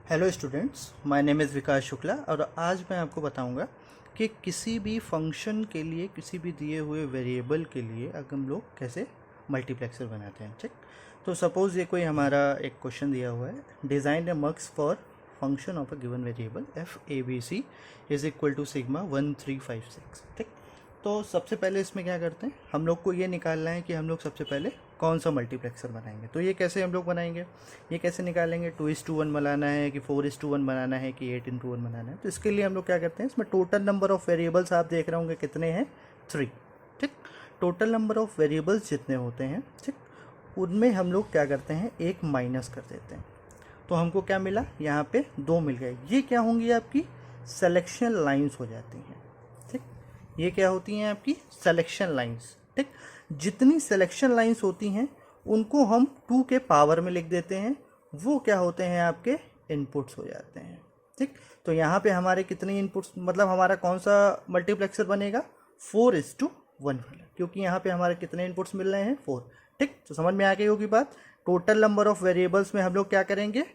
Hello students, my name is Vikas Shukla और आज मैं आपको बताऊंगा कि किसी भी फंक्शन के लिए, किसी भी दिए हुए वेरिएबल के लिए अगर हम लोग कैसे मल्टीप्लेक्सर बनाते हैं। ठीक, तो सपोज़ ये कोई हमारा एक क्वेश्चन दिया हुआ है, design a mux for function of a given variable F A B C is equal to sigma 1356। ठीक, तो सबसे पहले इसमें क्या करते हैं, हम लोग को ये निकालना है कि हम लोग सबसे पहले कौन सा मल्टीप्लेक्सर बनाएंगे। तो ये कैसे हम लोग बनाएंगे, ये कैसे निकालेंगे, 2:1 बनाना है कि 4:1 बनाना है कि 8:1 बनाना है। तो इसके लिए हम लोग क्या करते हैं, इसमें टोटल नंबर ऑफ़ वेरिएबल्स आप देख रहे होंगे कितने हैं, 3। ठीक, टोटल नंबर ऑफ़ वेरिएबल्स जितने होते हैं, ठीक, उनमें हम लोग क्या करते हैं, एक माइनस कर देते हैं। तो हमको क्या मिला, यहाँ पे 2 मिल गए। ये क्या होंगी, आपकी सिलेक्शन लाइन्स हो जाती हैं। ठीक, ये क्या होती हैं, आपकी सिलेक्शन लाइन्स। ठीक, जितनी सिलेक्शन लाइन्स होती हैं उनको हम 2 के पावर में लिख देते हैं, वो क्या होते हैं, आपके इनपुट्स हो जाते हैं। ठीक, तो यहाँ पे हमारे कितने इनपुट्स, मतलब हमारा कौन सा मल्टीप्लेक्सर बनेगा, 4:1 वाला, क्योंकि यहाँ पे हमारे कितने इनपुट्स मिल रहे हैं, 4। ठीक, तो समझ में आ गई होगी बात। टोटल नंबर ऑफ वेरिएबल्स में हम लोग क्या करेंगे,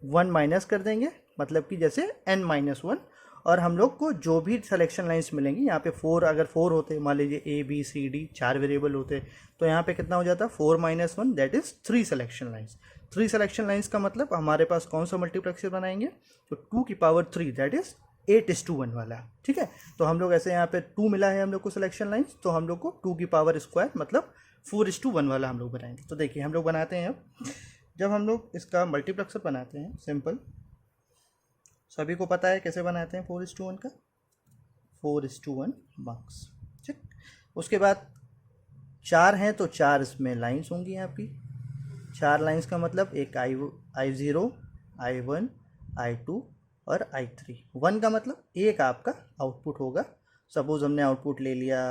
1 माइनस कर देंगे, मतलब कि जैसे n-1, और हम लोग को जो भी सिलेक्शन लाइन्स मिलेंगी, यहाँ पे 4, अगर 4 होते, मान लीजिए A B C D 4 variable होते, तो यहाँ पे कितना हो जाता, 4 - 1, that is 3 selection lines. 3 selection lines का मतलब हमारे पास कौन सा मल्टीप्लेक्सर बनाएंगे, तो 2 की पावर 3 दैट इज़ 8:1 वाला। ठीक है, तो हम लोग ऐसे यहाँ पे 2 मिला है हम लोग को सिलेक्शन लाइन्स, तो हम लोग को 2 की पावर स्क्वायर मतलब 4:1 वाला हम लोग बनाएंगे। तो देखिए हम लोग बनाते हैं, अब जब हम लोग इसका मल्टीप्लेक्सर बनाते हैं, सिंपल, सभी को पता है कैसे बनाते हैं 4:1 का, 4:1 मार्क्स। ठीक, उसके बाद 4 हैं तो 4 इसमें लाइन्स होंगी आपकी। 4 लाइन्स का मतलब एक I0, I1, I2 और I3। 1 का मतलब एक आपका आउटपुट होगा। सपोज हमने आउटपुट ले लिया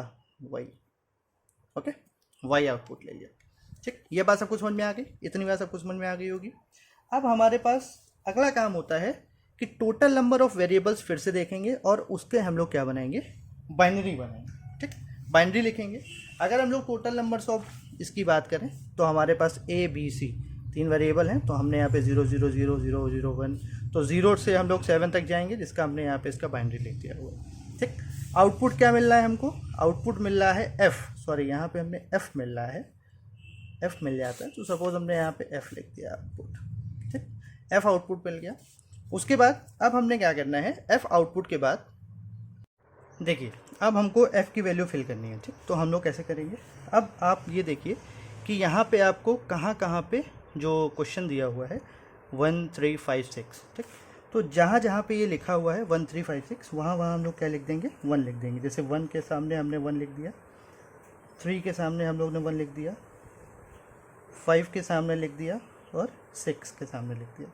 Y, ओके, Y आउटपुट ले लिया। ठीक, ये बात सबको समझ में आ गई, इतनी बात सबको समझ में आ गई होगी। अब हमारे पास अगला काम होता है कि टोटल नंबर ऑफ वेरिएबल्स फिर से देखेंगे और उसके हम लोग क्या बनाएंगे, बाइनरी बनाएंगे। ठीक, बाइनरी लिखेंगे। अगर हम लोग टोटल नंबर्स ऑफ इसकी बात करें तो हमारे पास A B C 3 वेरिएबल हैं, तो हमने यहाँ पे 0 0 0 0 0 1, तो 0 से हम लोग 7 तक जाएंगे, जिसका हमने यहाँ पे इसका बाइनरी लिख दिया हुआ। ठीक, आउटपुट क्या मिल रहा है हमको, आउटपुट मिल रहा है F, सॉरी यहाँ पे हमने F मिल रहा है, F मिल जाता है, तो सपोज हमने यहाँ पे F लिख दिया आउटपुट। ठीक, F आउटपुट मिल गया। उसके बाद अब हमने क्या करना है, F आउटपुट के बाद देखिए अब हमको F की वैल्यू फिल करनी है। ठीक, तो हम लोग कैसे करेंगे, अब आप ये देखिए कि यहाँ पे आपको कहाँ कहाँ पे जो क्वेश्चन दिया हुआ है 1356। ठीक, तो जहाँ जहाँ पे ये लिखा हुआ है 1356, वहाँ वहाँ हम लोग क्या लिख देंगे, 1 लिख देंगे। जैसे 1 के सामने हमने 1 लिख दिया, 3 के सामने हम लोग ने 1 लिख दिया, 5 के सामने लिख दिया और 6 के सामने लिख दिया।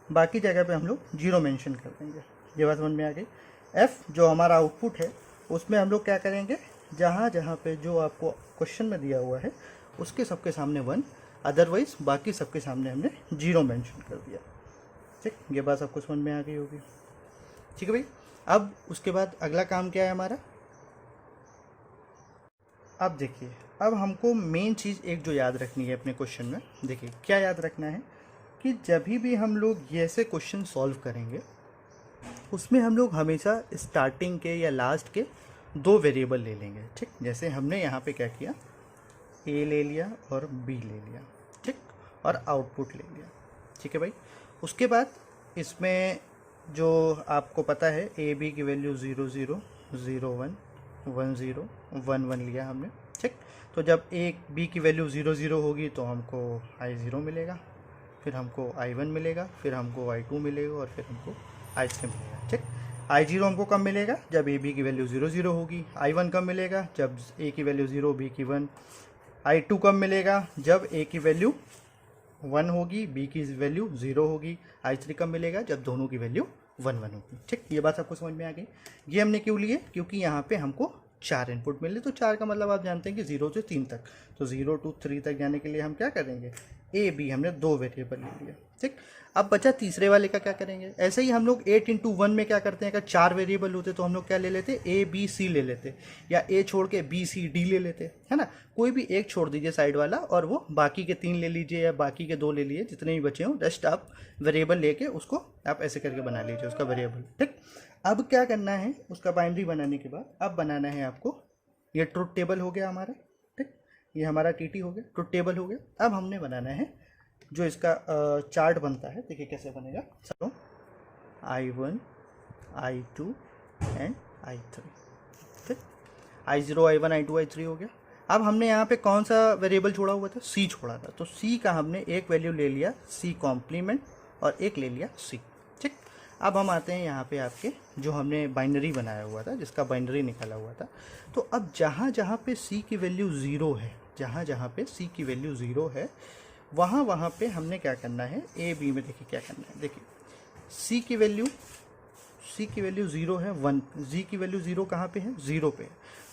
बाकी जगह पे हम लोग 0 मेंशन कर देंगे। ये बात समझ में आ गई। F जो हमारा आउटपुट है उसमें हम लोग क्या करेंगे, जहाँ जहाँ पे जो आपको क्वेश्चन में दिया हुआ है उसके सबके सामने 1, अदरवाइज बाकी सबके सामने हमने 0 मेंशन कर दिया। ठीक, ये बात आपको समझ में आ गई होगी। ठीक है भाई, अब उसके बाद अगला काम क्या है हमारा, अब देखिए अब हमको मेन चीज़ एक जो याद रखनी है अपने क्वेश्चन में, देखिए क्या याद रखना है कि जब भी हम लोग ये ऐसे क्वेश्चन सॉल्व करेंगे उसमें हम लोग हमेशा स्टार्टिंग के या लास्ट के 2 वेरिएबल ले लेंगे। ठीक, जैसे हमने यहाँ पे क्या किया, A ले लिया और B ले लिया। ठीक, और आउटपुट ले लिया। ठीक है भाई, उसके बाद इसमें जो आपको पता है A B की वैल्यू 0 0 0 1 1 0 1 1 लिया हमने। ठीक, तो जब A B की वैल्यू 0 0 होगी तो हमको I0 मिलेगा, फिर हमको I1 मिलेगा, फिर हमको I2 मिलेगा और फिर हमको I3 मिलेगा। ठीक, I0 हमको कब मिलेगा, जब A B की वैल्यू 0 0 होगी। I1 कब मिलेगा, जब A की वैल्यू 0 B की 1। I2 कब मिलेगा, जब A की वैल्यू 1 होगी B की वैल्यू 0 होगी। I3 कब मिलेगा, जब दोनों की वैल्यू 1 1 होगी। ठीक, ये बात आपको समझ में आ गई। ये हमने क्यों लिए, क्योंकि यहाँ पे हमको 4 इनपुट मिले, तो 4 का मतलब आप जानते हैं कि 0 से 3 तक, तो 0 to 3 तक जाने के लिए हम क्या करेंगे, ए बी हमने 2 वेरिएबल ले लिया, ठीक। अब बचा तीसरे वाले का क्या करेंगे, ऐसे ही हम लोग 8 × 1 में क्या करते हैं, अगर 4 वेरिएबल होते तो हम लोग क्या ले लेते, ए बी सी ले लेते, या ए छोड़ के बी सी डी ले लेते, है ना। कोई भी एक छोड़ दीजिए साइड वाला और वो बाकी के 3 ले लीजिए या बाकी के 2 ले लीजिए, जितने भी बचे हों, जस्ट आप वेरिएबल लेके उसको आप ऐसे करके बना लीजिए उसका वेरिएबल, ठीक। अब क्या करना है, उसका बाइनरी बनाने के बाद अब बनाना है आपको, ये ट्रुथ टेबल हो गया हमारा, ठीक। ये हमारा टीटी हो गया, ट्रुथ टेबल हो गया। अब हमने बनाना है जो इसका चार्ट बनता है, देखिए कैसे बनेगा। चलो I1 I2 एंड I3, ठीक। I0 I1 I2 I3 हो गया। अब हमने यहाँ पे कौन सा वेरिएबल छोड़ा हुआ था, C छोड़ा था, तो C का हमने एक वैल्यू ले लिया C कॉम्प्लीमेंट और एक ले लिया C, ठीक। अब हम आते हैं यहाँ पे आपके जो हमने बाइनरी बनाया हुआ था, जिसका बाइनरी निकाला हुआ था। तो अब जहाँ जहाँ पे C की वैल्यू 0 है, जहाँ जहाँ पे C की वैल्यू 0 है, वहाँ पे हमने क्या करना है, ए बी में देखिए क्या करना है। देखिए C की वैल्यू 0 है, 1, G की वैल्यू 0 कहाँ पे है, 0 पे।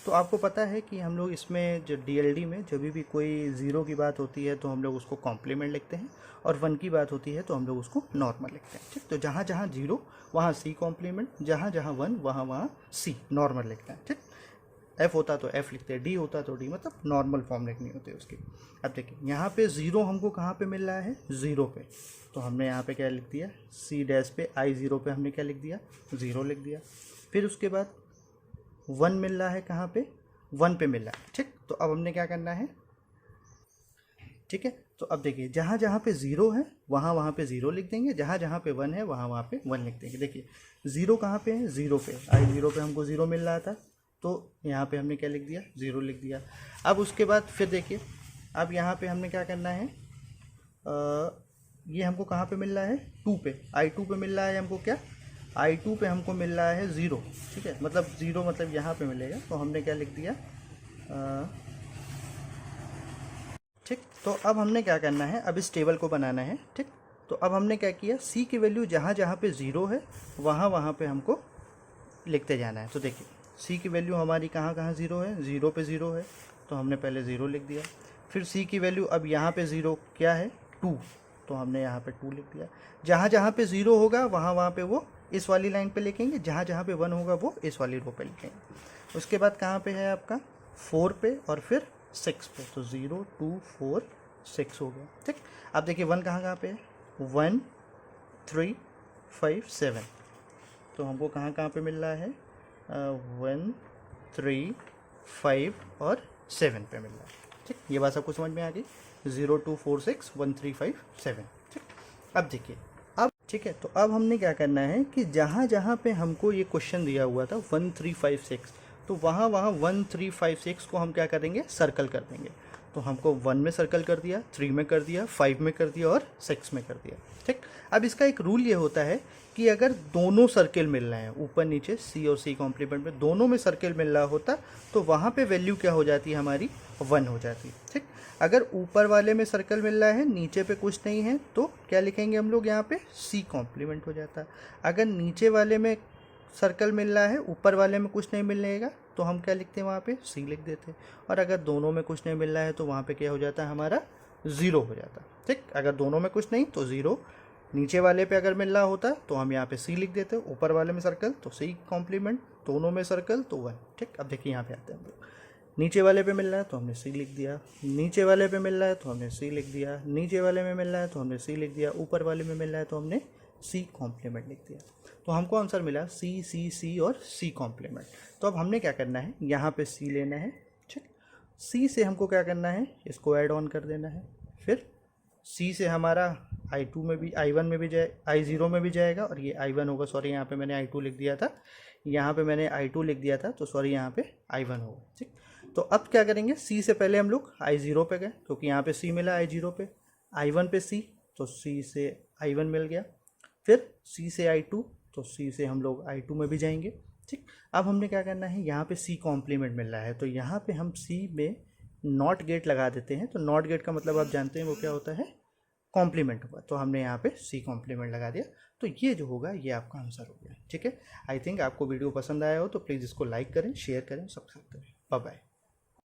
तो आपको पता है कि हम लोग इसमें जो DLD में जब भी कोई 0 की बात होती है तो हम लोग उसको कॉम्प्लीमेंट लिखते हैं, और 1 की बात होती है तो हम लोग उसको नॉर्मल लिखते हैं, ठीक। तो जहाँ जहाँ 0 वहाँ C कॉम्प्लीमेंट, जहाँ जहाँ 1 वहाँ C नॉर्मल लिखते हैं, ठीक। F होता तो F लिखते हैं, D होता तो D, मतलब नॉर्मल फॉर्म लिखनी होती है उसकी। अब देखिए यहाँ पे 0 हमको कहाँ पे मिल रहा है, 0 पे, तो हमने यहाँ पे क्या लिख दिया, C डैश पे I0 पे हमने क्या लिख दिया, 0 लिख दिया। फिर उसके बाद 1 मिल रहा है कहाँ पे, 1 पे मिल रहा है, ठीक। तो अब हमने क्या करना है, ठीक है। तो अब देखिए जहाँ जहाँ पे 0 है वहाँ पे 0 लिख देंगे, जहाँ जहाँ पे 1 है वहाँ पे 1 लिख देंगे। देखिए 0 कहाँ पे है, 0 पे, I0 पे हमको 0 मिल रहा था, तो यहाँ पे हमने क्या लिख दिया, 0 लिख दिया। अब उसके बाद फिर देखिए, अब यहाँ पे हमने क्या करना है, ये हमको कहाँ पे मिल रहा है, 2 पे, I2 पे मिल रहा है हमको क्या, I2 पे हमको मिल रहा है 0, ठीक है, मतलब 0 मतलब यहाँ पे मिलेगा, तो हमने क्या लिख दिया, ठीक। तो अब हमने क्या करना है, अब इस टेबल को बनाना है, ठीक। तो अब हमने क्या किया, C की वैल्यू जहाँ जहाँ पे 0 है वहाँ पे हमको लिखते जाना है। तो देखिए C की वैल्यू हमारी कहाँ कहाँ 0 है, 0 पे 0 है, तो हमने पहले 0 लिख दिया। फिर C की वैल्यू अब यहाँ पे 0 क्या है, 2, तो हमने यहाँ पे 2 लिख दिया। जहाँ जहाँ पे 0 होगा वहाँ पे वो इस वाली लाइन पे लिखेंगे, जहाँ जहाँ पे 1 होगा वो इस वाली रो पे लिखेंगे। उसके बाद कहाँ पे है आपका, 4 पे और फिर 6 पे, तो 0 2 4 6 हो गया, ठीक। अब देखिए 1 कहाँ कहाँ पे है, 1 3 5 7, तो हमको कहाँ कहाँ पे मिल रहा है, 1 3 5 और 7 पे मिल रहा है, ठीक। ये बात सबको समझ में आ गई, 0 2 4 6 1 3 5 7, ठीक। अब देखिए, अब ठीक है, तो अब हमने क्या करना है कि जहाँ जहाँ पे हमको ये क्वेश्चन दिया हुआ था 1 3 5 6, तो वहाँ 1 3 5 6 को हम क्या करेंगे, सर्कल कर देंगे। तो हमको 1 में सर्कल कर दिया, 3 में कर दिया, 5 में कर दिया और 6 में कर दिया, ठीक। अब इसका एक रूल ये होता है कि अगर दोनों सर्कल मिल रहे हैं, ऊपर नीचे C और C कॉम्प्लीमेंट में दोनों में सर्कल मिल रहा होता, तो वहाँ पे वैल्यू क्या हो जाती है हमारी, 1 हो जाती है, ठीक। अगर ऊपर वाले में सर्कल मिल रहा है, नीचे पे कुछ नहीं है, तो क्या लिखेंगे हम लोग, यहाँ पे C कॉम्प्लीमेंट हो जाता है। अगर नीचे वाले में सर्कल मिल रहा है, ऊपर वाले में कुछ नहीं मिलेगा, तो हम क्या लिखते हैं, वहाँ पे C लिख देते हैं। और अगर दोनों में कुछ नहीं मिल रहा है तो वहाँ पे क्या हो जाता है, हमारा 0 हो जाता है, ठीक। अगर दोनों में कुछ नहीं तो 0, नीचे वाले पे अगर मिल रहा होता तो हम यहाँ पे C लिख देते, ऊपर वाले में सर्कल तो C कॉम्प्लीमेंट, दोनों में सर्कल तो 1, ठीक। अब देखिए यहाँ पे आते हैं हम लोग, नीचे वाले पे मिल रहा है तो हमने C लिख दिया, नीचे वाले पे मिल रहा है तो हमने C लिख दिया, नीचे वाले में मिल रहा है तो हमने C लिख दिया, ऊपर वाले में मिल रहा है तो हमने C कॉम्प्लीमेंट लिख दिया। तो हमको आंसर मिला C C C और C कॉम्प्लीमेंट। तो अब हमने क्या करना है, यहाँ पे C लेना है, ठीक। C से हमको क्या करना है, इसको ऐड ऑन कर देना है। फिर C से हमारा I2 में भी, I1 में भी जाए, I0 में भी जाएगा, और ये I1 होगा, सॉरी यहाँ पे मैंने I2 लिख दिया था, यहाँ पे मैंने I2 लिख दिया था, तो सॉरी यहाँ पे I1 होगा, ठीक। तो अब क्या करेंगे, C से पहले हम लोग I0 पे गए, क्योंकि यहाँ पे C मिला I0 पे, I1 पे C, तो C से I1 मिल गया। फिर C से I2, तो C से हम लोग I2 में भी जाएंगे, ठीक। अब हमने क्या करना है, यहाँ पे C कॉम्प्लीमेंट मिल रहा है, तो यहाँ पे हम C में नॉट गेट लगा देते हैं। तो नॉट गेट का मतलब आप जानते हैं वो क्या होता है, कॉम्प्लीमेंट होगा, तो हमने यहाँ पे C कॉम्प्लीमेंट लगा दिया। तो ये जो होगा ये आपका आंसर हो गया, ठीक है। आई थिंक आपको वीडियो पसंद आया हो तो प्लीज़ इसको लाइक करें, शेयर करें, सब्सक्राइब करें। Bye bye.